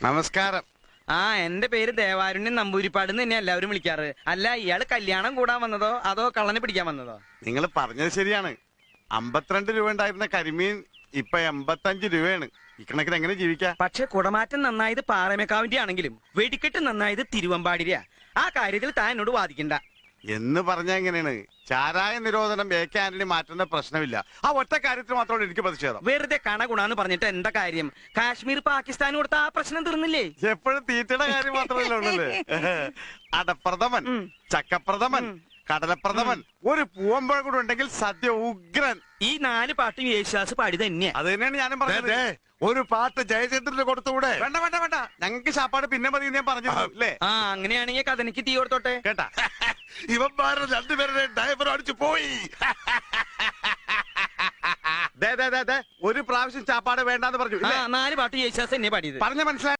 നമസ്കാരം. ആ എന്റെ പേര് ദേവാരുണ്യൻ നമ്പൂരിപ്പാട് തന്നെ എല്ലാവരും വിളിക്കാറ്. അല്ല, ഇയാള് കല്യാണം കൂടാൻ വന്നതോ അതോ കള്ളനെ പിടിക്കാൻ വന്നതോ? നിങ്ങൾ പറഞ്ഞത് ശരിയാണ്. 52 രൂപ ഉണ്ടായിരുന്ന കരിമീൻ ഇപ്പൊ 85 രൂപയാണ്. ഈ കണക്കിന് എങ്ങനെ ജീവിക്കാം? പക്ഷെ കുടമാറ്റം നന്നായത് പാറമേക്കാവിന്റെ ആണെങ്കിലും വെടിക്കെട്ട് നന്നായത് തിരുവമ്പാടിര. ആ കാര്യത്തിൽ താൻ എന്നോട് വാദിക്കണ്ട എന്ന് പറഞ്ഞ എങ്ങനെയാണ്? ചാരായ നിരോധനം AK ആന്റണി മാറ്റുന്ന പ്രശ്നമില്ല. ആ ഒറ്റ കാര്യത്തിൽ മാത്രമാണ് എനിക്ക് പ്രതിഷേധം. വെറുതെ കണഗുണാന്ന് പറഞ്ഞിട്ട് എന്താ കാര്യം? കാശ്മീർ പാകിസ്ഥാൻ കൊടുത്ത ആ പ്രശ്നം തീർന്നില്ലേ? എപ്പോഴും തീറ്റയുടെ കാര്യം മാത്രമല്ല ഉള്ളല്ലേ. അടപ്രഥമൻ, ചക്കപ്രഥമൻ, കടലപ്രഥമൻ, ഒരു പൂവമ്പഴം കൂടെ ഉണ്ടെങ്കിൽ സദ്യ ഉഗ്രൻ. ഈ 4 പാട്ടും യേശുദാസ് പാടി തന്നെയാ. അത് തന്നെയാണ് ഞാനും പറഞ്ഞത്. ഒരു പാട്ട് ജയചന്ദ്രന് കൊടുത്തുകൂടെ? വേണ്ട വേണ്ട വേണ്ട, ഞങ്ങൾക്ക് ശാപ്പാട് പിന്നെ മതി ഞാൻ പറഞ്ഞു അല്ലേ. ആ അങ്ങനെയാണെങ്കിൽ കഥനിക്ക് തീ കൊടുത്തോട്ടെ കേട്ടാ. ഇവന്മാരുടെ രണ്ടുപേരുടെ ഡ്രൈവർ അടിച്ചു പോയി. ഒരു പ്രാവശ്യം ചാപ്പാട് വേണ്ടാന്ന് പറഞ്ഞു. 4 പാട്ട് യേശുദാസ് തന്നെ പാടിയത്. പറഞ്ഞ മനസ്സിലായി.